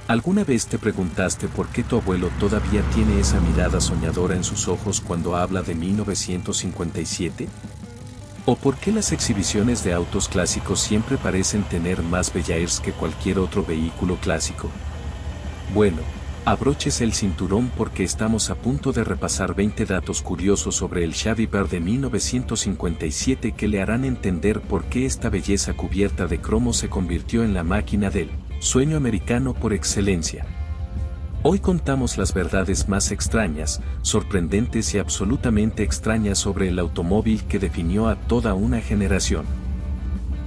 ¿Alguna vez te preguntaste por qué tu abuelo todavía tiene esa mirada soñadora en sus ojos cuando habla de 1957? ¿O por qué las exhibiciones de autos clásicos siempre parecen tener más Bel-Airs que cualquier otro vehículo clásico? Bueno, abróchese el cinturón porque estamos a punto de repasar 20 datos curiosos sobre el Chevy Bear de 1957 que le harán entender por qué esta belleza cubierta de cromo se convirtió en la máquina del sueño americano por excelencia. Hoy contamos las verdades más extrañas, sorprendentes y absolutamente extrañas sobre el automóvil que definió a toda una generación.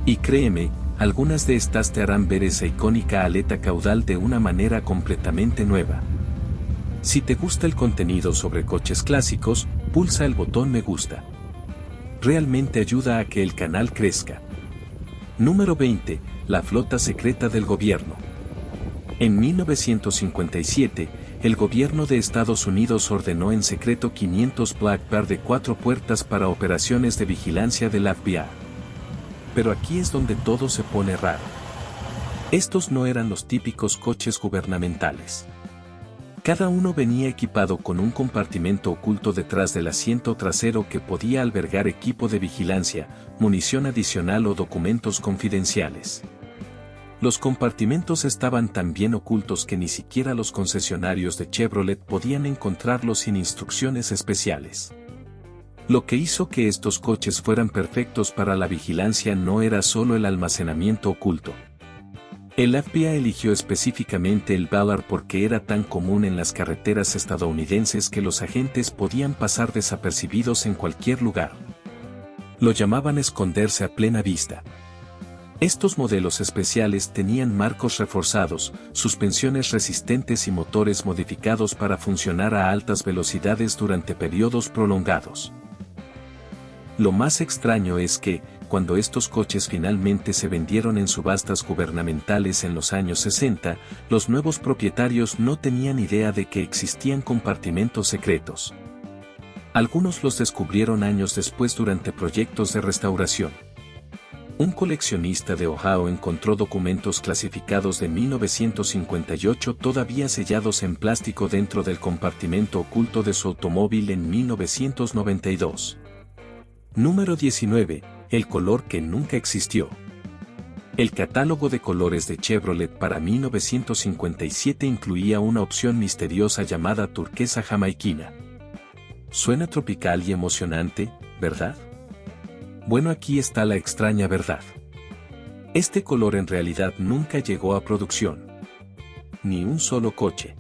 Y créeme, algunas de estas te harán ver esa icónica aleta caudal de una manera completamente nueva. Si te gusta el contenido sobre coches clásicos, pulsa el botón me gusta. Realmente ayuda a que el canal crezca. Número 20. La flota secreta del gobierno. En 1957, el gobierno de Estados Unidos ordenó en secreto 500 Black Bear de 4 puertas para operaciones de vigilancia del FBI. Pero aquí es donde todo se pone raro. Estos no eran los típicos coches gubernamentales. Cada uno venía equipado con un compartimento oculto detrás del asiento trasero que podía albergar equipo de vigilancia, munición adicional o documentos confidenciales. Los compartimentos estaban tan bien ocultos que ni siquiera los concesionarios de Chevrolet podían encontrarlos sin instrucciones especiales. Lo que hizo que estos coches fueran perfectos para la vigilancia no era solo el almacenamiento oculto. El FBI eligió específicamente el Ballard porque era tan común en las carreteras estadounidenses que los agentes podían pasar desapercibidos en cualquier lugar. Lo llamaban esconderse a plena vista. Estos modelos especiales tenían marcos reforzados, suspensiones resistentes y motores modificados para funcionar a altas velocidades durante periodos prolongados. Lo más extraño es que, cuando estos coches finalmente se vendieron en subastas gubernamentales en los años 60, los nuevos propietarios no tenían idea de que existían compartimentos secretos. Algunos los descubrieron años después durante proyectos de restauración. Un coleccionista de Ohio encontró documentos clasificados de 1958 todavía sellados en plástico dentro del compartimento oculto de su automóvil en 1992. Número 19. El color que nunca existió. El catálogo de colores de Chevrolet para 1957 incluía una opción misteriosa llamada turquesa jamaiquina. Suena tropical y emocionante, ¿verdad? Bueno, aquí está la extraña verdad. Este color en realidad nunca llegó a producción. Ni un solo coche.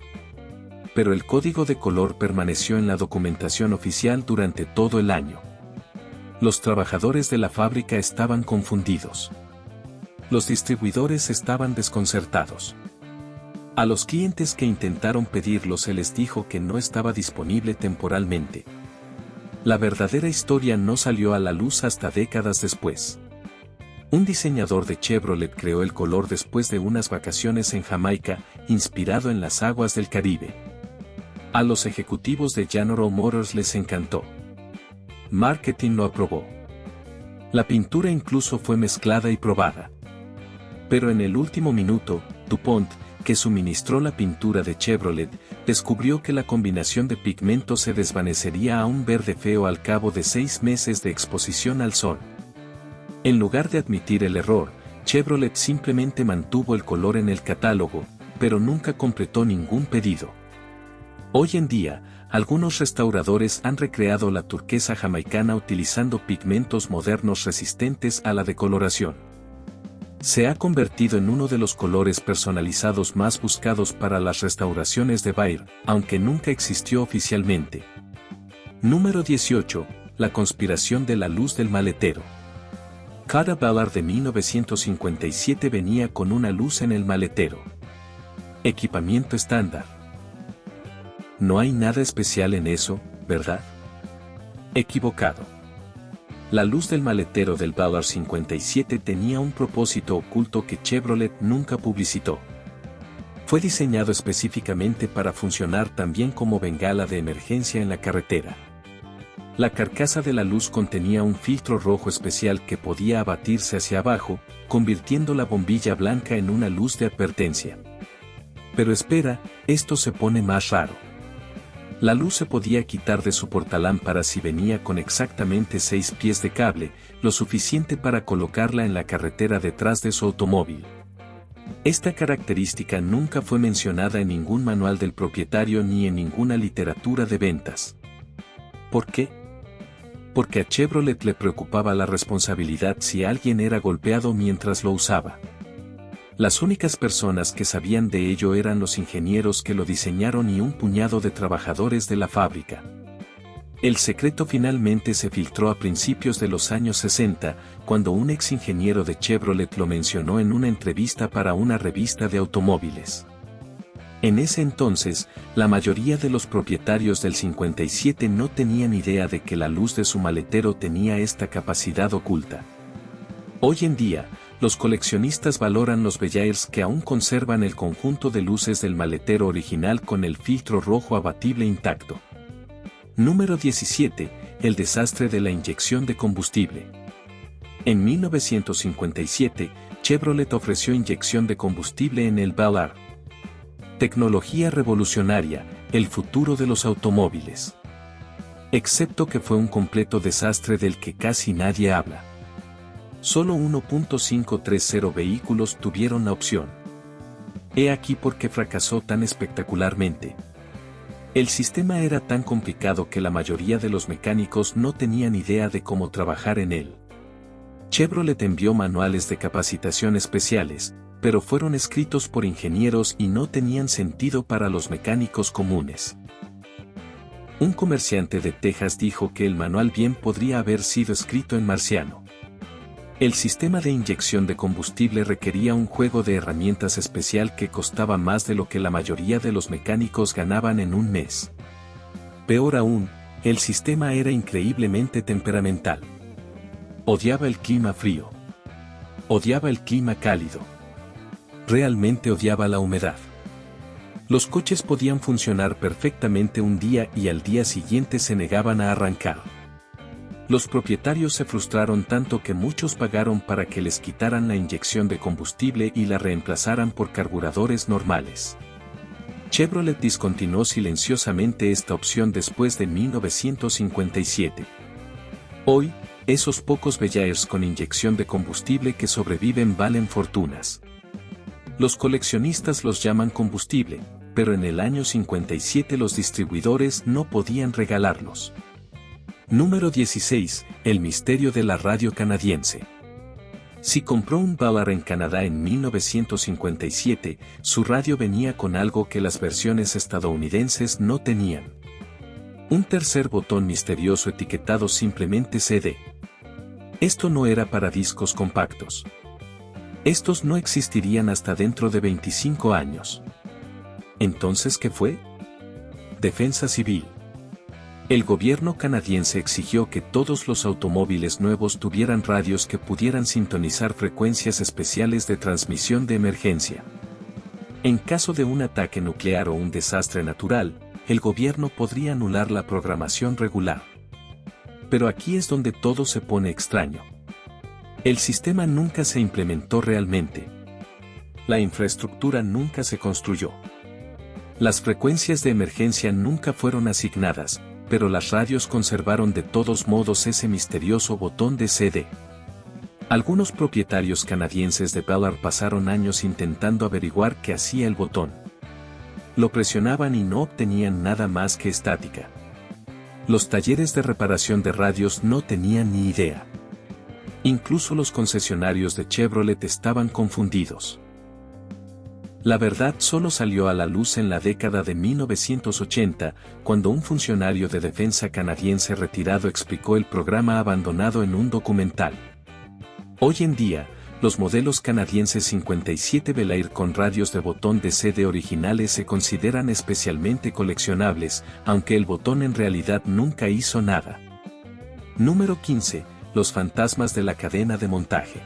Pero el código de color permaneció en la documentación oficial durante todo el año. Los trabajadores de la fábrica estaban confundidos. Los distribuidores estaban desconcertados. A los clientes que intentaron pedirlo se les dijo que no estaba disponible temporalmente. La verdadera historia no salió a la luz hasta décadas después. Un diseñador de Chevrolet creó el color después de unas vacaciones en Jamaica, inspirado en las aguas del Caribe. A los ejecutivos de General Motors les encantó. Marketing lo aprobó. La pintura incluso fue mezclada y probada. Pero en el último minuto, DuPont, que suministró la pintura de Chevrolet, descubrió que la combinación de pigmentos se desvanecería a un verde feo al cabo de 6 meses de exposición al sol. En lugar de admitir el error, Chevrolet simplemente mantuvo el color en el catálogo, pero nunca completó ningún pedido. Hoy en día, algunos restauradores han recreado la turquesa jamaicana utilizando pigmentos modernos resistentes a la decoloración. Se ha convertido en uno de los colores personalizados más buscados para las restauraciones de Bayer, aunque nunca existió oficialmente. Número 18. La conspiración de la luz del maletero. Cada Ballard de 1957 venía con una luz en el maletero. Equipamiento estándar. No hay nada especial en eso, ¿verdad? Equivocado. La luz del maletero del Ballard 57 tenía un propósito oculto que Chevrolet nunca publicitó. Fue diseñado específicamente para funcionar también como bengala de emergencia en la carretera. La carcasa de la luz contenía un filtro rojo especial que podía abatirse hacia abajo, convirtiendo la bombilla blanca en una luz de advertencia. Pero espera, esto se pone más raro. La luz se podía quitar de su portalámpara si venía con exactamente 6 pies de cable, lo suficiente para colocarla en la carretera detrás de su automóvil. Esta característica nunca fue mencionada en ningún manual del propietario ni en ninguna literatura de ventas. ¿Por qué? Porque a Chevrolet le preocupaba la responsabilidad si alguien era golpeado mientras lo usaba. Las únicas personas que sabían de ello eran los ingenieros que lo diseñaron y un puñado de trabajadores de la fábrica. El secreto finalmente se filtró a principios de los años 60, cuando un ex ingeniero de Chevrolet lo mencionó en una entrevista para una revista de automóviles. En ese entonces, la mayoría de los propietarios del 57 no tenían idea de que la luz de su maletero tenía esta capacidad oculta. Hoy en día, los coleccionistas valoran los Bel-Airs que aún conservan el conjunto de luces del maletero original con el filtro rojo abatible intacto. Número 17. El desastre de la inyección de combustible. En 1957, Chevrolet ofreció inyección de combustible en el Bel Air. Tecnología revolucionaria, el futuro de los automóviles. Excepto que fue un completo desastre del que casi nadie habla. Solo 1.530 vehículos tuvieron la opción. He aquí por qué fracasó tan espectacularmente. El sistema era tan complicado que la mayoría de los mecánicos no tenían idea de cómo trabajar en él. Chevrolet envió manuales de capacitación especiales, pero fueron escritos por ingenieros y no tenían sentido para los mecánicos comunes. Un comerciante de Texas dijo que el manual bien podría haber sido escrito en marciano. El sistema de inyección de combustible requería un juego de herramientas especial que costaba más de lo que la mayoría de los mecánicos ganaban en un mes. Peor aún, el sistema era increíblemente temperamental. Odiaba el clima frío. Odiaba el clima cálido. Realmente odiaba la humedad. Los coches podían funcionar perfectamente un día y al día siguiente se negaban a arrancar. Los propietarios se frustraron tanto que muchos pagaron para que les quitaran la inyección de combustible y la reemplazaran por carburadores normales. Chevrolet discontinuó silenciosamente esta opción después de 1957. Hoy, esos pocos Bel-Airs con inyección de combustible que sobreviven valen fortunas. Los coleccionistas los llaman combustible, pero en el año 57 los distribuidores no podían regalarlos. Número 16. El misterio de la radio canadiense. Si compró un Bel Air en Canadá en 1957, su radio venía con algo que las versiones estadounidenses no tenían. Un tercer botón misterioso etiquetado simplemente CD. Esto no era para discos compactos. Estos no existirían hasta dentro de 25 años. ¿Entonces qué fue? Defensa civil. El gobierno canadiense exigió que todos los automóviles nuevos tuvieran radios que pudieran sintonizar frecuencias especiales de transmisión de emergencia. En caso de un ataque nuclear o un desastre natural, el gobierno podría anular la programación regular. Pero aquí es donde todo se pone extraño. El sistema nunca se implementó realmente. La infraestructura nunca se construyó. Las frecuencias de emergencia nunca fueron asignadas, pero las radios conservaron de todos modos ese misterioso botón de CD. Algunos propietarios canadienses de Bel Air pasaron años intentando averiguar qué hacía el botón. Lo presionaban y no obtenían nada más que estática. Los talleres de reparación de radios no tenían ni idea. Incluso los concesionarios de Chevrolet estaban confundidos. La verdad solo salió a la luz en la década de 1980, cuando un funcionario de defensa canadiense retirado explicó el programa abandonado en un documental. Hoy en día, los modelos canadienses 57 Bel Air con radios de botón de CD originales se consideran especialmente coleccionables, aunque el botón en realidad nunca hizo nada. Número 15. Los fantasmas de la cadena de montaje.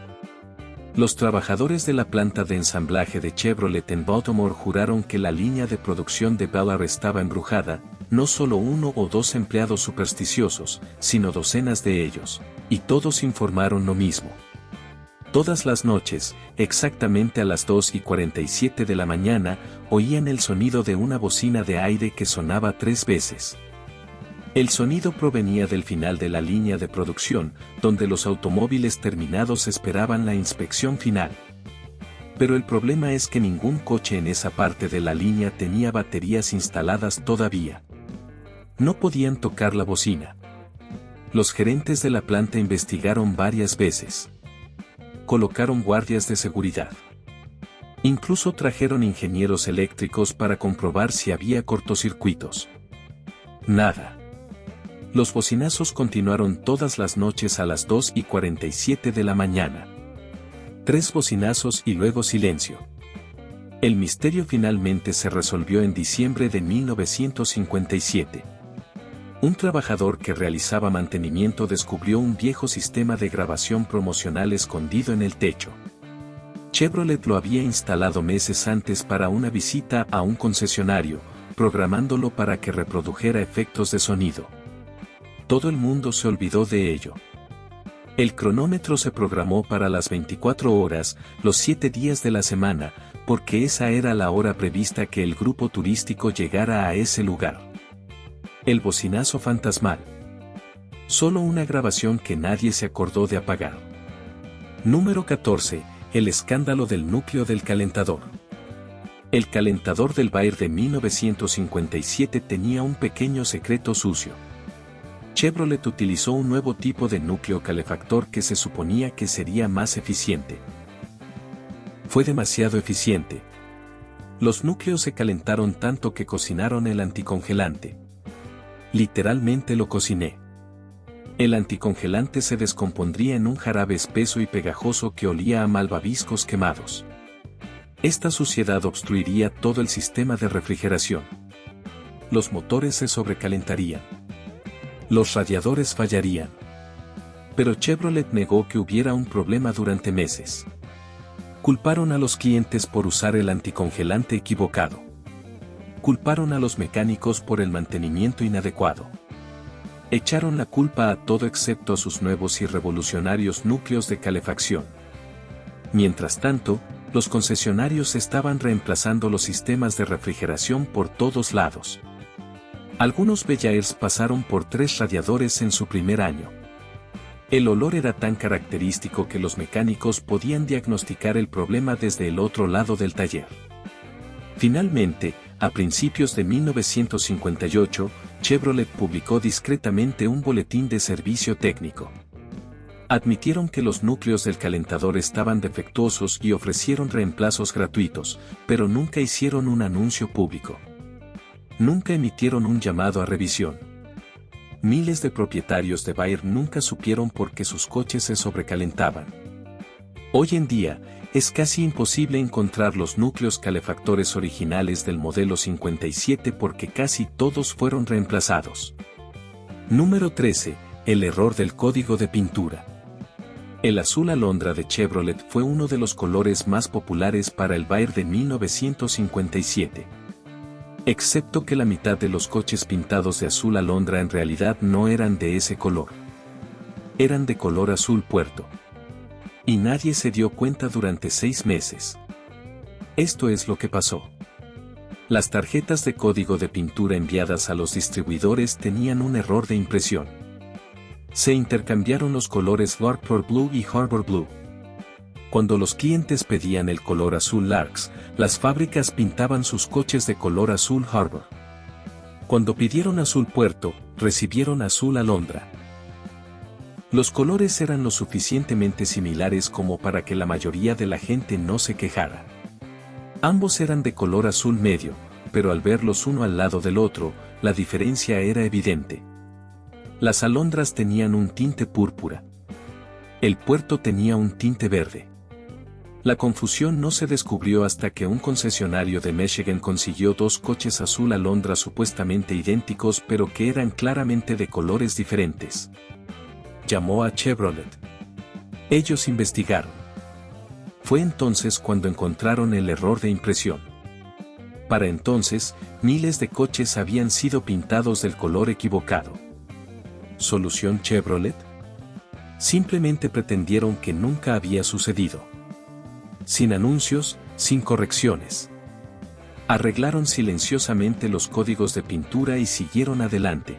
Los trabajadores de la planta de ensamblaje de Chevrolet en Baltimore juraron que la línea de producción de Bel Air estaba embrujada, no solo uno o dos empleados supersticiosos, sino docenas de ellos, y todos informaron lo mismo. Todas las noches, exactamente a las 2:47 de la mañana, oían el sonido de una bocina de aire que sonaba 3 veces. El sonido provenía del final de la línea de producción, donde los automóviles terminados esperaban la inspección final. Pero el problema es que ningún coche en esa parte de la línea tenía baterías instaladas todavía. No podían tocar la bocina. Los gerentes de la planta investigaron varias veces. Colocaron guardias de seguridad. Incluso trajeron ingenieros eléctricos para comprobar si había cortocircuitos. Nada. Los bocinazos continuaron todas las noches a las 2:47 de la mañana. 3 bocinazos y luego silencio. El misterio finalmente se resolvió en diciembre de 1957. Un trabajador que realizaba mantenimiento descubrió un viejo sistema de grabación promocional escondido en el techo. Chevrolet lo había instalado meses antes para una visita a un concesionario, programándolo para que reprodujera efectos de sonido. Todo el mundo se olvidó de ello. El cronómetro se programó para las 24 horas, los 7 días de la semana, porque esa era la hora prevista que el grupo turístico llegara a ese lugar. El bocinazo fantasmal. Solo una grabación que nadie se acordó de apagar. Número 14. El escándalo del núcleo del calentador. El calentador del Bayer de 1957 tenía un pequeño secreto sucio. Chevrolet utilizó un nuevo tipo de núcleo calefactor que se suponía que sería más eficiente. Fue demasiado eficiente. Los núcleos se calentaron tanto que cocinaron el anticongelante. Literalmente lo cociné. El anticongelante se descompondría en un jarabe espeso y pegajoso que olía a malvaviscos quemados. Esta suciedad obstruiría todo el sistema de refrigeración. Los motores se sobrecalentarían. Los radiadores fallarían. Pero Chevrolet negó que hubiera un problema durante meses. Culparon a los clientes por usar el anticongelante equivocado. Culparon a los mecánicos por el mantenimiento inadecuado. Echaron la culpa a todo excepto a sus nuevos y revolucionarios núcleos de calefacción. Mientras tanto, los concesionarios estaban reemplazando los sistemas de refrigeración por todos lados. Algunos Beyers pasaron por 3 radiadores en su primer año. El olor era tan característico que los mecánicos podían diagnosticar el problema desde el otro lado del taller. Finalmente, a principios de 1958, Chevrolet publicó discretamente un boletín de servicio técnico. Admitieron que los núcleos del calentador estaban defectuosos y ofrecieron reemplazos gratuitos, pero nunca hicieron un anuncio público. Nunca emitieron un llamado a revisión. Miles de propietarios de Bayer nunca supieron por qué sus coches se sobrecalentaban. Hoy en día, es casi imposible encontrar los núcleos calefactores originales del modelo 57 porque casi todos fueron reemplazados. Número 13. El error del código de pintura. El azul alondra de Chevrolet fue uno de los colores más populares para el Bayer de 1957. Excepto que la mitad de los coches pintados de azul alondra en realidad no eran de ese color. Eran de color azul puerto. Y nadie se dio cuenta durante 6 meses. Esto es lo que pasó. Las tarjetas de código de pintura enviadas a los distribuidores tenían un error de impresión. Se intercambiaron los colores Larkspur Blue y Harbor Blue. Cuando los clientes pedían el color azul Larks, las fábricas pintaban sus coches de color azul Harbor. Cuando pidieron azul puerto, recibieron azul alondra. Los colores eran lo suficientemente similares como para que la mayoría de la gente no se quejara. Ambos eran de color azul medio, pero al verlos uno al lado del otro, la diferencia era evidente. Las alondras tenían un tinte púrpura. El puerto tenía un tinte verde. La confusión no se descubrió hasta que un concesionario de Michigan consiguió 2 coches azul alondra supuestamente idénticos pero que eran claramente de colores diferentes. Llamó a Chevrolet. Ellos investigaron. Fue entonces cuando encontraron el error de impresión. Para entonces, miles de coches habían sido pintados del color equivocado. ¿Solución Chevrolet? Simplemente pretendieron que nunca había sucedido. Sin anuncios, sin correcciones. Arreglaron silenciosamente los códigos de pintura y siguieron adelante.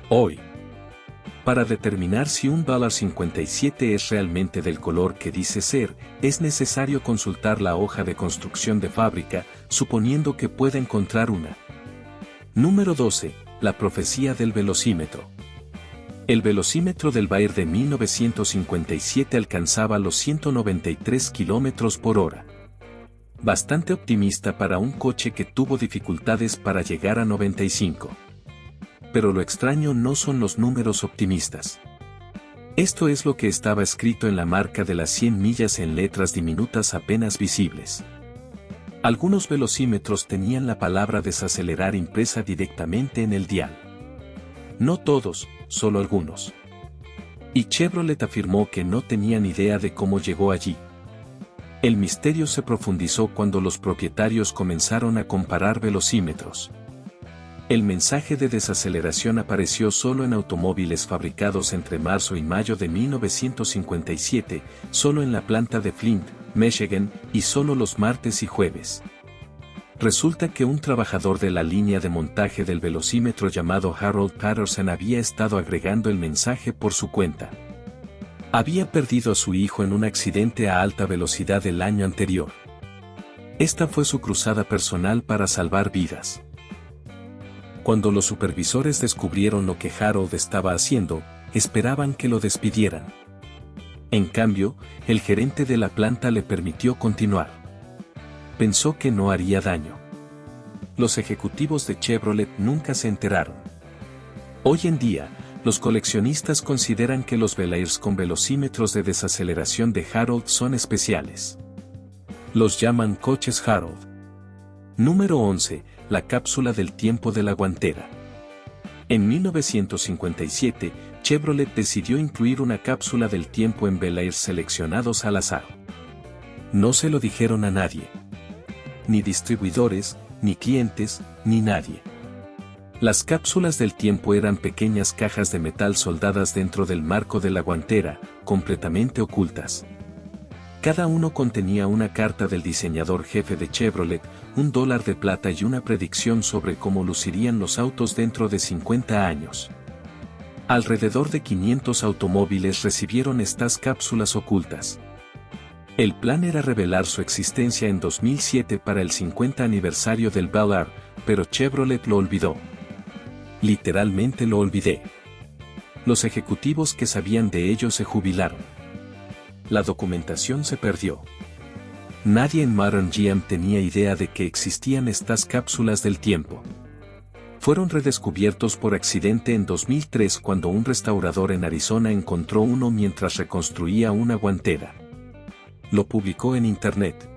Hoy, para determinar si un $57 es realmente del color que dice ser, es necesario consultar la hoja de construcción de fábrica, suponiendo que pueda encontrar una. Número 12. La profecía del velocímetro. El velocímetro del Bayer de 1957 alcanzaba los 193 km por hora. Bastante optimista para un coche que tuvo dificultades para llegar a 95. Pero lo extraño no son los números optimistas. Esto es lo que estaba escrito en la marca de las 100 millas en letras diminutas apenas visibles. Algunos velocímetros tenían la palabra desacelerar impresa directamente en el dial. No todos, solo algunos. Y Chevrolet afirmó que no tenían idea de cómo llegó allí. El misterio se profundizó cuando los propietarios comenzaron a comparar velocímetros. El mensaje de desaceleración apareció solo en automóviles fabricados entre marzo y mayo de 1957, solo en la planta de Flint, Michigan, y solo los martes y jueves. Resulta que un trabajador de la línea de montaje del velocímetro llamado Harold Patterson había estado agregando el mensaje por su cuenta. Había perdido a su hijo en un accidente a alta velocidad el año anterior. Esta fue su cruzada personal para salvar vidas. Cuando los supervisores descubrieron lo que Harold estaba haciendo, esperaban que lo despidieran. En cambio, el gerente de la planta le permitió continuar. Pensó que no haría daño. Los ejecutivos de Chevrolet nunca se enteraron. Hoy en día, los coleccionistas consideran que los Velayrs con velocímetros de desaceleración de Harold son especiales. Los llaman coches Harold. Número 11. La cápsula del tiempo de la guantera. En 1957, Chevrolet decidió incluir una cápsula del tiempo en Velayrs seleccionados al azar. No se lo dijeron a nadie. Ni distribuidores, ni clientes, ni nadie. Las cápsulas del tiempo eran pequeñas cajas de metal soldadas dentro del marco de la guantera, completamente ocultas. Cada uno contenía una carta del diseñador jefe de Chevrolet, $1 de plata y una predicción sobre cómo lucirían los autos dentro de 50 años. Alrededor de 500 automóviles recibieron estas cápsulas ocultas. El plan era revelar su existencia en 2007 para el 50 aniversario del Bel Air, pero Chevrolet lo olvidó. Literalmente lo olvidé. Los ejecutivos que sabían de ello se jubilaron. La documentación se perdió. Nadie en Modern GM tenía idea de que existían estas cápsulas del tiempo. Fueron redescubiertos por accidente en 2003 cuando un restaurador en Arizona encontró uno mientras reconstruía una guantera. Lo publicó en Internet.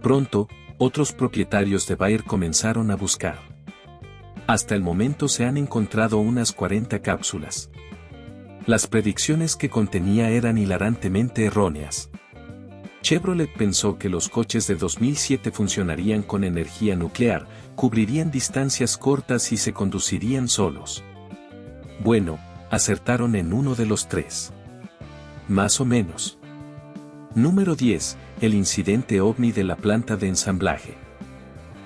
Pronto, otros propietarios de Bayer comenzaron a buscar. Hasta el momento se han encontrado unas 40 cápsulas. Las predicciones que contenía eran hilarantemente erróneas. Chevrolet pensó que los coches de 2007 funcionarían con energía nuclear, cubrirían distancias cortas y se conducirían solos. Bueno, acertaron en uno de los tres. Más o menos. Número 10. El incidente ovni de la planta de ensamblaje.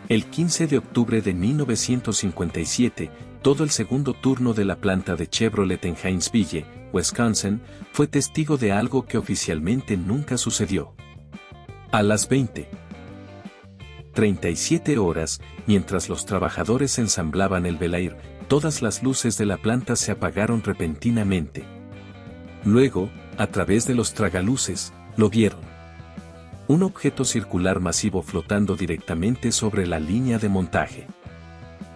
El 15 de octubre de 1957, todo el segundo turno de la planta de Chevrolet en Haynesville, Wisconsin, fue testigo de algo que oficialmente nunca sucedió. A las 20:37 horas, mientras los trabajadores ensamblaban el Bel Air, todas las luces de la planta se apagaron repentinamente. Luego, a través de los tragaluces, lo vieron. Un objeto circular masivo flotando directamente sobre la línea de montaje.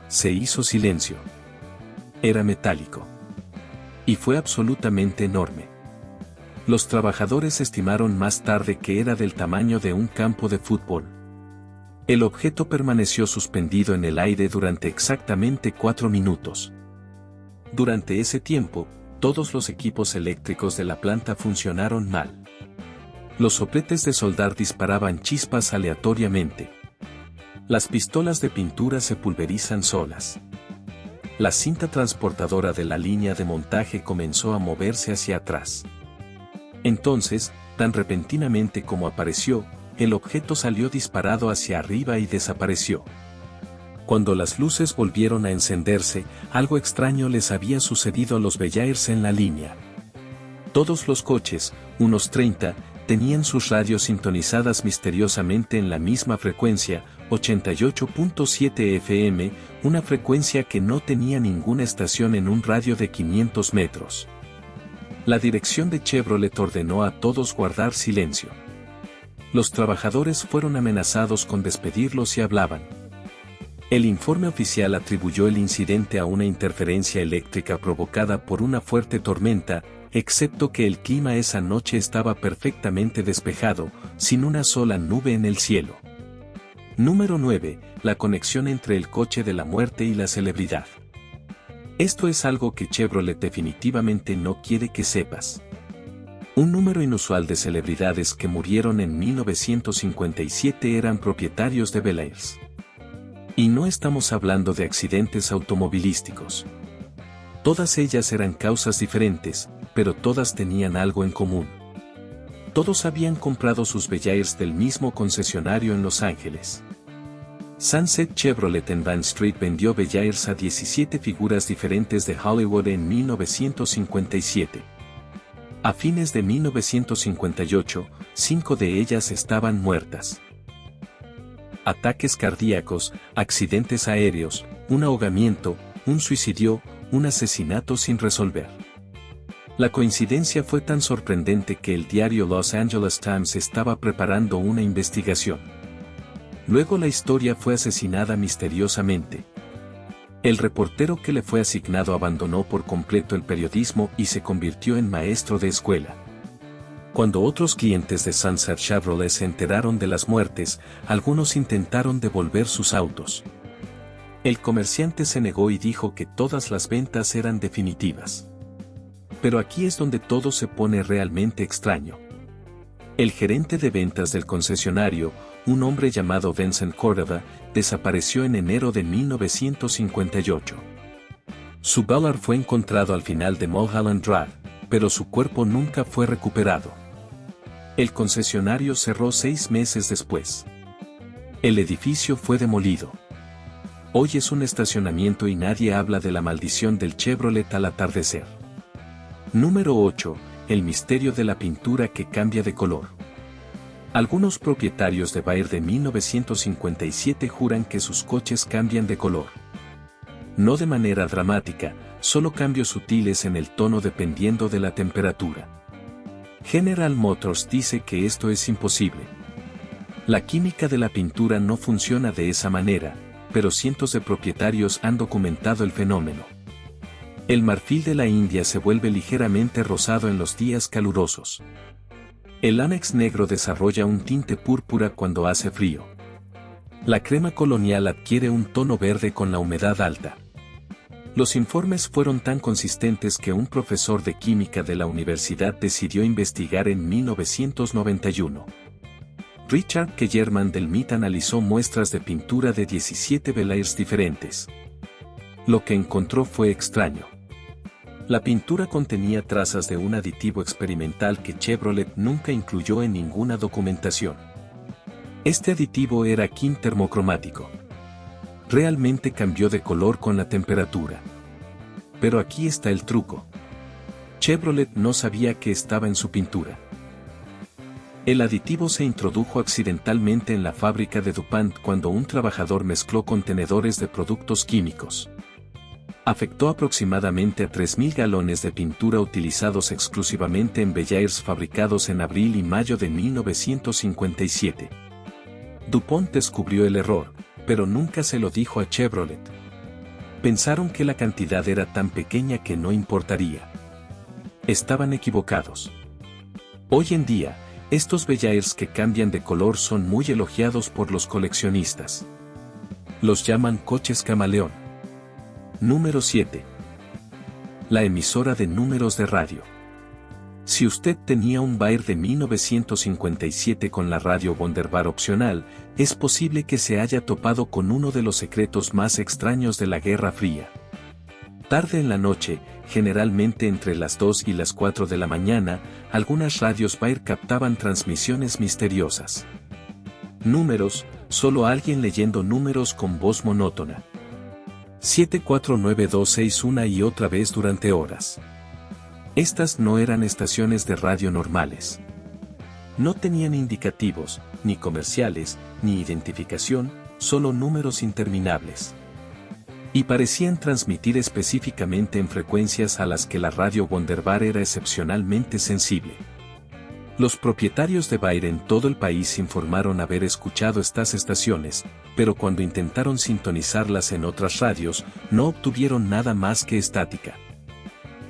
Se hizo silencio. Era metálico. Y fue absolutamente enorme. Los trabajadores estimaron más tarde que era del tamaño de un campo de fútbol. El objeto permaneció suspendido en el aire durante exactamente 4 minutos. Durante ese tiempo, todos los equipos eléctricos de la planta funcionaron mal. Los sopletes de soldar disparaban chispas aleatoriamente. Las pistolas de pintura se pulverizan solas. La cinta transportadora de la línea de montaje comenzó a moverse hacia atrás. Entonces, tan repentinamente como apareció, el objeto salió disparado hacia arriba y desapareció. Cuando las luces volvieron a encenderse, algo extraño les había sucedido a los Bellairs en la línea. Todos los coches, unos 30, tenían sus radios sintonizadas misteriosamente en la misma frecuencia, 88.7 FM, una frecuencia que no tenía ninguna estación en un radio de 500 metros. La dirección de Chevrolet ordenó a todos guardar silencio. Los trabajadores fueron amenazados con despedirlos y hablaban. El informe oficial atribuyó el incidente a una interferencia eléctrica provocada por una fuerte tormenta, excepto que el clima esa noche estaba perfectamente despejado, sin una sola nube en el cielo. Número 9. La conexión entre el coche de la muerte y la celebridad. Esto es algo que Chevrolet definitivamente no quiere que sepas. Un número inusual de celebridades que murieron en 1957 eran propietarios de Bellairs. Y no estamos hablando de accidentes automovilísticos. Todas ellas eran causas diferentes, pero todas tenían algo en común. Todos habían comprado sus Bellairs del mismo concesionario en Los Ángeles. Sunset Chevrolet en Van Street vendió Bellairs a 17 figuras diferentes de Hollywood en 1957. A fines de 1958, 5 de ellas estaban muertas. Ataques cardíacos, accidentes aéreos, un ahogamiento, un suicidio, un asesinato sin resolver. La coincidencia fue tan sorprendente que el diario Los Angeles Times estaba preparando una investigación. Luego la historia fue asesinada misteriosamente. El reportero que le fue asignado abandonó por completo el periodismo y se convirtió en maestro de escuela. Cuando otros clientes de Sunset Chevrolet se enteraron de las muertes, algunos intentaron devolver sus autos. El comerciante se negó y dijo que todas las ventas eran definitivas. Pero aquí es donde todo se pone realmente extraño. El gerente de ventas del concesionario, un hombre llamado Vincent Cordova, desapareció en enero de 1958. Su Ballard fue encontrado al final de Mulholland Drive, pero su cuerpo nunca fue recuperado. El concesionario cerró 6 meses después. El edificio fue demolido. Hoy es un estacionamiento y nadie habla de la maldición del Chevrolet al atardecer. Número 8. El misterio de la pintura que cambia de color. Algunos propietarios de Bellairs de 1957 juran que sus coches cambian de color. No de manera dramática, solo cambios sutiles en el tono dependiendo de la temperatura. General Motors dice que esto es imposible. La química de la pintura no funciona de esa manera, pero cientos de propietarios han documentado el fenómeno. El marfil de la India se vuelve ligeramente rosado en los días calurosos. El látex negro desarrolla un tinte púrpura cuando hace frío. La crema colonial adquiere un tono verde con la humedad alta. Los informes fueron tan consistentes que un profesor de química de la universidad decidió investigar en 1991. Richard Kellerman del MIT analizó muestras de pintura de 17 Bellairs diferentes. Lo que encontró fue extraño. La pintura contenía trazas de un aditivo experimental que Chevrolet nunca incluyó en ninguna documentación. Este aditivo era quin termocromático. Realmente cambió de color con la temperatura. Pero aquí está el truco. Chevrolet no sabía que estaba en su pintura. El aditivo se introdujo accidentalmente en la fábrica de DuPont cuando un trabajador mezcló contenedores de productos químicos. Afectó aproximadamente a 3.000 galones de pintura utilizados exclusivamente en Bellairs fabricados en abril y mayo de 1957. DuPont descubrió el error, pero nunca se lo dijo a Chevrolet. Pensaron que la cantidad era tan pequeña que no importaría. Estaban equivocados. Hoy en día, estos Bellairs que cambian de color son muy elogiados por los coleccionistas. Los llaman coches camaleón. Número 7. La emisora de números de radio. Si usted tenía un Bayer de 1957 con la radio Wunderbar opcional, es posible que se haya topado con uno de los secretos más extraños de la Guerra Fría. Tarde en la noche, generalmente entre las 2 y las 4 de la mañana, algunas radios Bayer captaban transmisiones misteriosas. Números, solo alguien leyendo números con voz monótona. 749261 una y otra vez durante horas. Estas no eran estaciones de radio normales. No tenían indicativos, ni comerciales, ni identificación, solo números interminables. Y parecían transmitir específicamente en frecuencias a las que la radio Wunderbar era excepcionalmente sensible. Los propietarios de Bayer en todo el país informaron haber escuchado estas estaciones, pero cuando intentaron sintonizarlas en otras radios, no obtuvieron nada más que estática.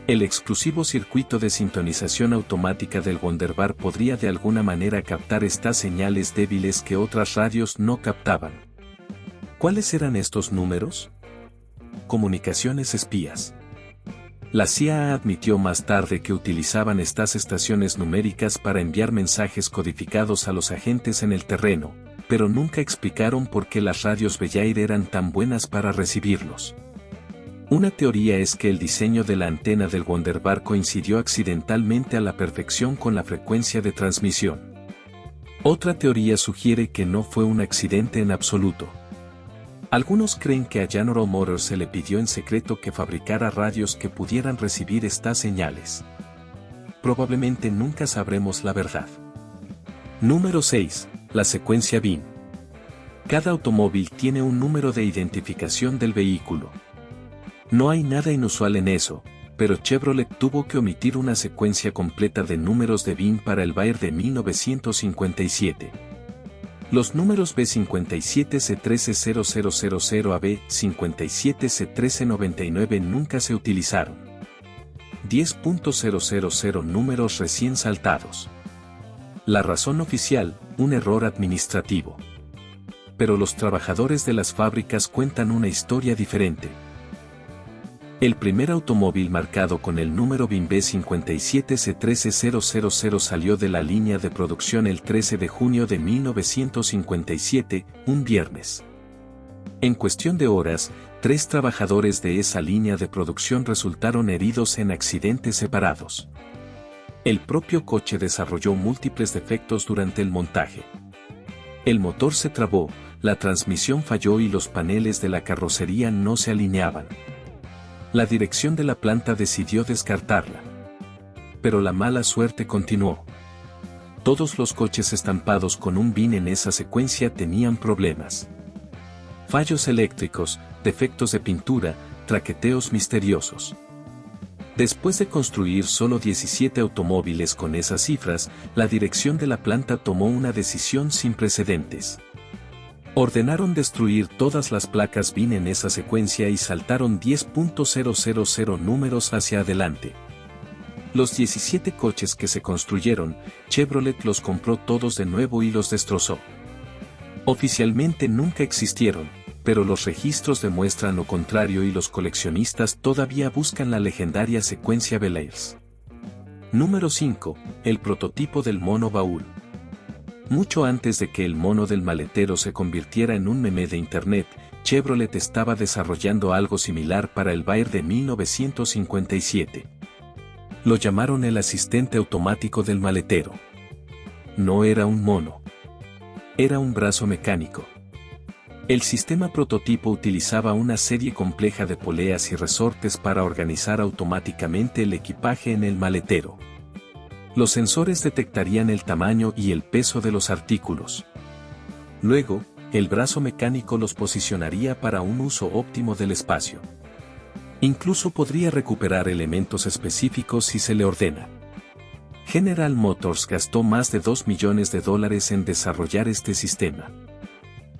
El exclusivo circuito de sintonización automática del Wunderbar podría de alguna manera captar estas señales débiles que otras radios no captaban. ¿Cuáles eran estos números? Comunicaciones espías. La CIA admitió más tarde que utilizaban estas estaciones numéricas para enviar mensajes codificados a los agentes en el terreno, pero nunca explicaron por qué las radios Bayer eran tan buenas para recibirlos. Una teoría es que el diseño de la antena del Wunderbar coincidió accidentalmente a la perfección con la frecuencia de transmisión. Otra teoría sugiere que no fue un accidente en absoluto. Algunos creen que a General Motors se le pidió en secreto que fabricara radios que pudieran recibir estas señales. Probablemente nunca sabremos la verdad. Número 6. La secuencia BIN. Cada automóvil tiene un número de identificación del vehículo. No hay nada inusual en eso, pero Chevrolet tuvo que omitir una secuencia completa de números de BIN para el Bayer de 1957. Los números B57C130000 a B57C1399 nunca se utilizaron. 10.000 números recién saltados. La razón oficial, un error administrativo. Pero los trabajadores de las fábricas cuentan una historia diferente. El primer automóvil marcado con el número BIN B57C13000 salió de la línea de producción el 13 de junio de 1957, un viernes. En cuestión de horas, 3 trabajadores de esa línea de producción resultaron heridos en accidentes separados. El propio coche desarrolló múltiples defectos durante el montaje. El motor se trabó, la transmisión falló y los paneles de la carrocería no se alineaban. La dirección de la planta decidió descartarla. Pero la mala suerte continuó. Todos los coches estampados con un BIN en esa secuencia tenían problemas. Fallos eléctricos, defectos de pintura, traqueteos misteriosos. Después de construir solo 17 automóviles con esas cifras, la dirección de la planta tomó una decisión sin precedentes. Ordenaron destruir todas las placas BIN en esa secuencia y saltaron 10.000 números hacia adelante. Los 17 coches que se construyeron, Chevrolet los compró todos de nuevo y los destrozó. Oficialmente nunca existieron, pero los registros demuestran lo contrario y los coleccionistas todavía buscan la legendaria secuencia Belair's. Número 5. El prototipo del mono baúl. Mucho antes de que el mono del maletero se convirtiera en un meme de internet, Chevrolet estaba desarrollando algo similar para el Bayer de 1957. Lo llamaron el asistente automático del maletero. No era un mono. Era un brazo mecánico. El sistema prototipo utilizaba una serie compleja de poleas y resortes para organizar automáticamente el equipaje en el maletero. Los sensores detectarían el tamaño y el peso de los artículos. Luego, el brazo mecánico los posicionaría para un uso óptimo del espacio. Incluso podría recuperar elementos específicos si se le ordena. General Motors gastó más de $2 millones en desarrollar este sistema.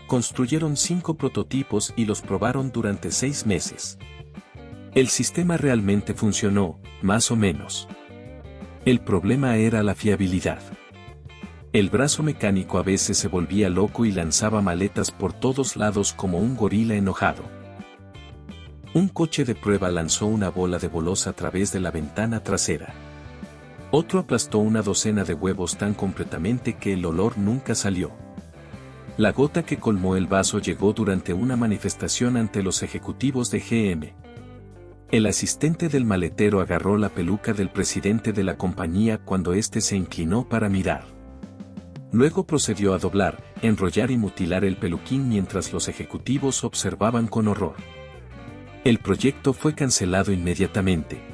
Construyeron 5 prototipos y los probaron durante 6 meses. El sistema realmente funcionó, más o menos. El problema era la fiabilidad. El brazo mecánico a veces se volvía loco y lanzaba maletas por todos lados como un gorila enojado. Un coche de prueba lanzó una bola de bolos a través de la ventana trasera. Otro aplastó una docena de huevos tan completamente que el olor nunca salió. La gota que colmó el vaso llegó durante una manifestación ante los ejecutivos de GM. El asistente del maletero agarró la peluca del presidente de la compañía cuando éste se inclinó para mirar. Luego procedió a doblar, enrollar y mutilar el peluquín mientras los ejecutivos observaban con horror. El proyecto fue cancelado inmediatamente.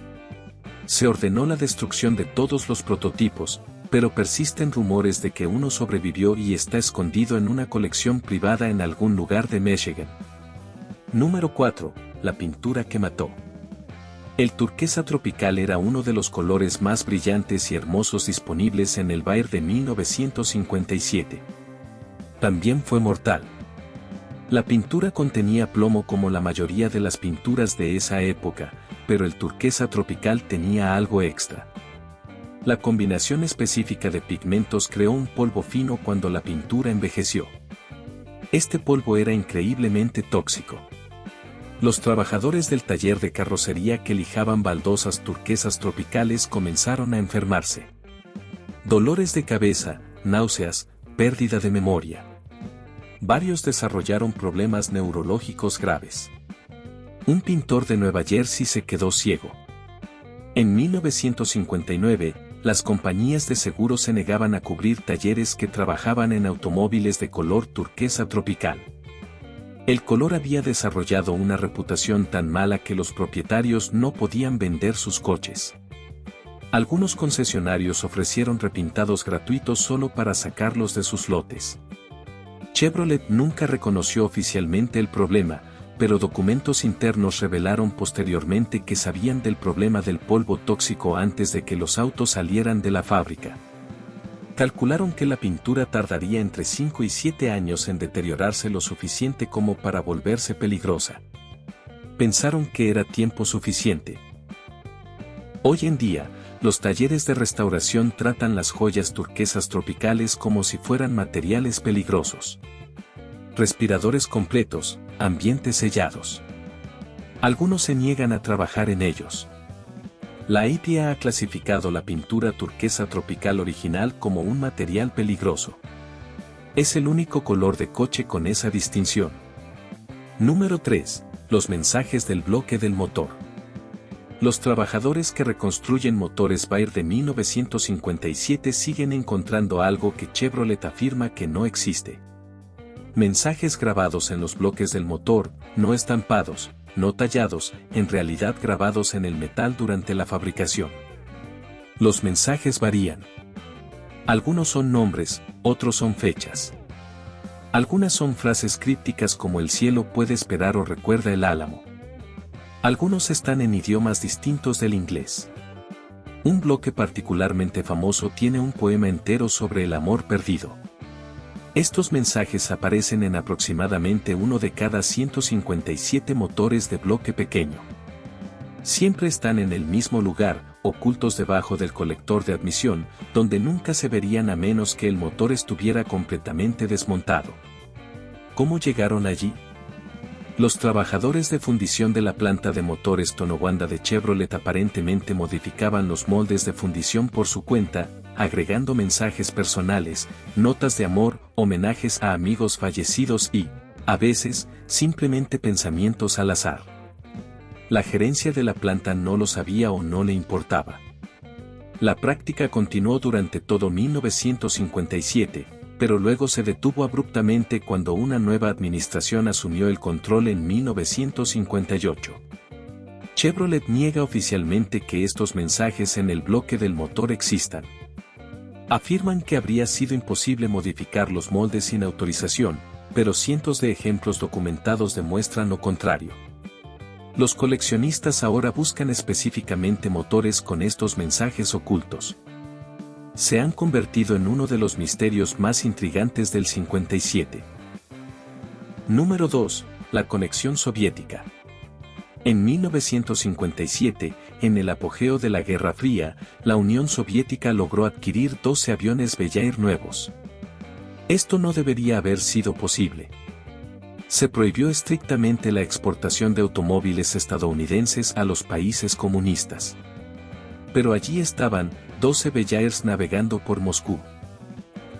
Se ordenó la destrucción de todos los prototipos, pero persisten rumores de que uno sobrevivió y está escondido en una colección privada en algún lugar de Michigan. Número 4. La pintura que mató. El turquesa tropical era uno de los colores más brillantes y hermosos disponibles en el Bayer de 1957. También fue mortal. La pintura contenía plomo como la mayoría de las pinturas de esa época, pero el turquesa tropical tenía algo extra. La combinación específica de pigmentos creó un polvo fino cuando la pintura envejeció. Este polvo era increíblemente tóxico. Los trabajadores del taller de carrocería que lijaban baldosas turquesas tropicales comenzaron a enfermarse. Dolores de cabeza, náuseas, pérdida de memoria. Varios desarrollaron problemas neurológicos graves. Un pintor de Nueva Jersey se quedó ciego. En 1959, las compañías de seguros se negaban a cubrir talleres que trabajaban en automóviles de color turquesa tropical. El color había desarrollado una reputación tan mala que los propietarios no podían vender sus coches. Algunos concesionarios ofrecieron repintados gratuitos solo para sacarlos de sus lotes. Chevrolet nunca reconoció oficialmente el problema, pero documentos internos revelaron posteriormente que sabían del problema del polvo tóxico antes de que los autos salieran de la fábrica. Calcularon que la pintura tardaría entre 5 y 7 años en deteriorarse lo suficiente como para volverse peligrosa. Pensaron que era tiempo suficiente. Hoy en día, los talleres de restauración tratan las joyas turquesas tropicales como si fueran materiales peligrosos. Respiradores completos, ambientes sellados. Algunos se niegan a trabajar en ellos. La EPA ha clasificado la pintura turquesa tropical original como un material peligroso. Es el único color de coche con esa distinción. Número 3. Los mensajes del bloque del motor. Los trabajadores que reconstruyen motores Bayer de 1957 siguen encontrando algo que Chevrolet afirma que no existe. Mensajes grabados en los bloques del motor, no estampados, no tallados, en realidad grabados en el metal durante la fabricación. Los mensajes varían. Algunos son nombres, otros son fechas. Algunas son frases crípticas como el cielo puede esperar o recuerda el álamo. Algunos están en idiomas distintos del inglés. Un bloque particularmente famoso tiene un poema entero sobre el amor perdido. Estos mensajes aparecen en aproximadamente uno de cada 157 motores de bloque pequeño. Siempre están en el mismo lugar, ocultos debajo del colector de admisión, donde nunca se verían a menos que el motor estuviera completamente desmontado. ¿Cómo llegaron allí? Los trabajadores de fundición de la planta de motores Tonawanda de Chevrolet aparentemente modificaban los moldes de fundición por su cuenta, agregando mensajes personales, notas de amor, homenajes a amigos fallecidos y, a veces, simplemente pensamientos al azar. La gerencia de la planta no lo sabía o no le importaba. La práctica continuó durante todo 1957, pero luego se detuvo abruptamente cuando una nueva administración asumió el control en 1958. Chevrolet niega oficialmente que estos mensajes en el bloque del motor existan. Afirman que habría sido imposible modificar los moldes sin autorización, pero cientos de ejemplos documentados demuestran lo contrario. Los coleccionistas ahora buscan específicamente motores con estos mensajes ocultos. Se han convertido en uno de los misterios más intrigantes del 57. Número 2. La conexión soviética. En 1957, en el apogeo de la Guerra Fría, la Unión Soviética logró adquirir 12 aviones Bell nuevos. Esto no debería haber sido posible. Se prohibió estrictamente la exportación de automóviles estadounidenses a los países comunistas. Pero allí estaban, 12 Bellairs navegando por Moscú.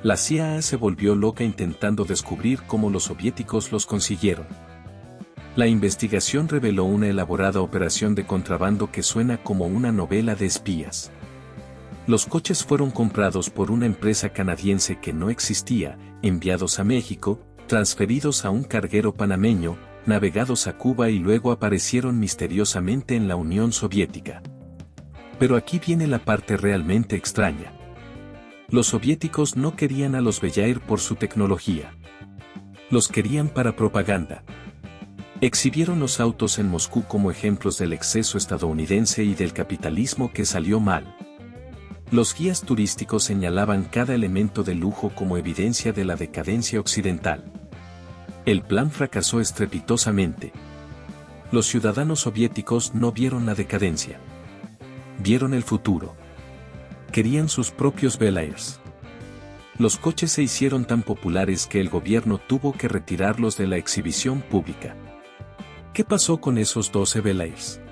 La CIA se volvió loca intentando descubrir cómo los soviéticos los consiguieron. La investigación reveló una elaborada operación de contrabando que suena como una novela de espías. Los coches fueron comprados por una empresa canadiense que no existía, enviados a México, transferidos a un carguero panameño, navegados a Cuba y luego aparecieron misteriosamente en la Unión Soviética. Pero aquí viene la parte realmente extraña. Los soviéticos no querían a los Bellair por su tecnología. Los querían para propaganda. Exhibieron los autos en Moscú como ejemplos del exceso estadounidense y del capitalismo que salió mal. Los guías turísticos señalaban cada elemento de lujo como evidencia de la decadencia occidental. El plan fracasó estrepitosamente. Los ciudadanos soviéticos no vieron la decadencia. Vieron el futuro. Querían sus propios Bellairs. Los coches se hicieron tan populares que el gobierno tuvo que retirarlos de la exhibición pública. ¿Qué pasó con esos 12 Bellairs?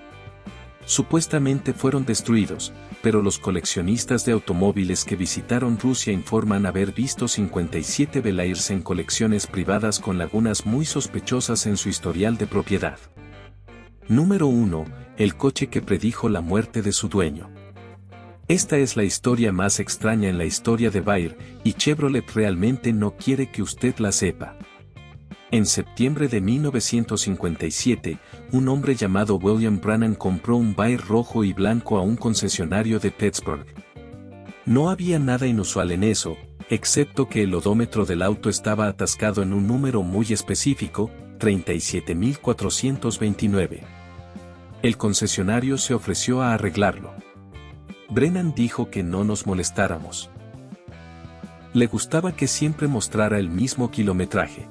Supuestamente fueron destruidos, pero los coleccionistas de automóviles que visitaron Rusia informan haber visto 57 Bellairs en colecciones privadas con lagunas muy sospechosas en su historial de propiedad. Número 1. El coche que predijo la muerte de su dueño. Esta es la historia más extraña en la historia de Bayer, y Chevrolet realmente no quiere que usted la sepa. En septiembre de 1957, un hombre llamado William Brannan compró un Bayer rojo y blanco a un concesionario de Pittsburgh. No había nada inusual en eso, excepto que el odómetro del auto estaba atascado en un número muy específico, 37.429. El concesionario se ofreció a arreglarlo. Brennan dijo que no nos molestáramos. Le gustaba que siempre mostrara el mismo kilometraje.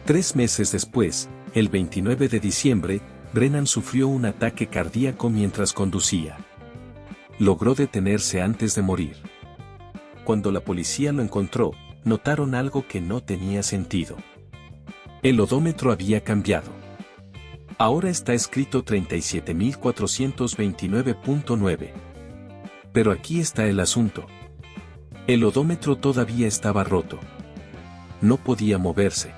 3 meses después, el 29 de diciembre, Brennan sufrió un ataque cardíaco mientras conducía. Logró detenerse antes de morir. Cuando la policía lo encontró, notaron algo que no tenía sentido. El odómetro había cambiado. Ahora está escrito 37.429.9. Pero aquí está el asunto. El odómetro todavía estaba roto. No podía moverse.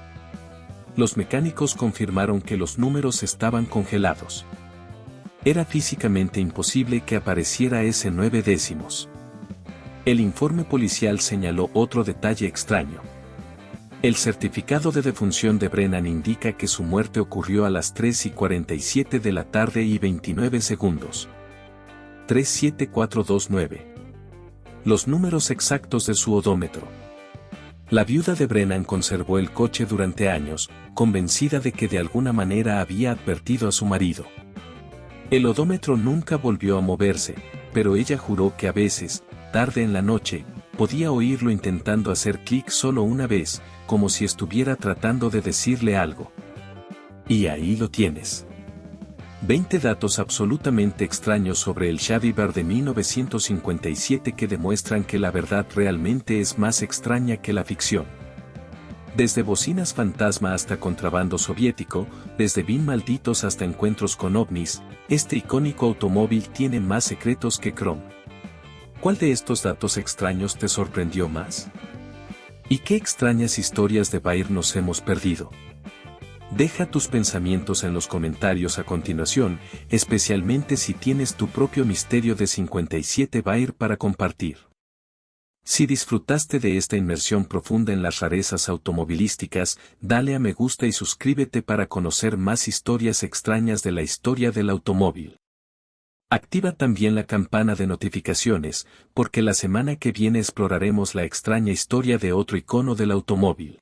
Los mecánicos confirmaron que los números estaban congelados. Era físicamente imposible que apareciera ese 9 décimos. El informe policial señaló otro detalle extraño. El certificado de defunción de Brennan indica que su muerte ocurrió a las 3:47 de la tarde y 29 segundos. 37429. Los números exactos de su odómetro. La viuda de Brennan conservó el coche durante años, convencida de que de alguna manera había advertido a su marido. El odómetro nunca volvió a moverse, pero ella juró que a veces, tarde en la noche, podía oírlo intentando hacer clic solo una vez, como si estuviera tratando de decirle algo. Y ahí lo tienes. 20 datos absolutamente extraños sobre el Chevy Bear de 1957 que demuestran que la verdad realmente es más extraña que la ficción. Desde bocinas fantasma hasta contrabando soviético, desde BIN malditos hasta encuentros con ovnis, este icónico automóvil tiene más secretos que Chrome. ¿Cuál de estos datos extraños te sorprendió más? ¿Y qué extrañas historias de Bayer nos hemos perdido? Deja tus pensamientos en los comentarios a continuación, especialmente si tienes tu propio misterio de 57 Bayer para compartir. Si disfrutaste de esta inmersión profunda en las rarezas automovilísticas, dale a me gusta y suscríbete para conocer más historias extrañas de la historia del automóvil. Activa también la campana de notificaciones, porque la semana que viene exploraremos la extraña historia de otro icono del automóvil.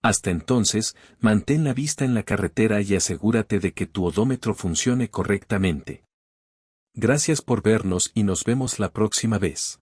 Hasta entonces, mantén la vista en la carretera y asegúrate de que tu odómetro funcione correctamente. Gracias por vernos y nos vemos la próxima vez.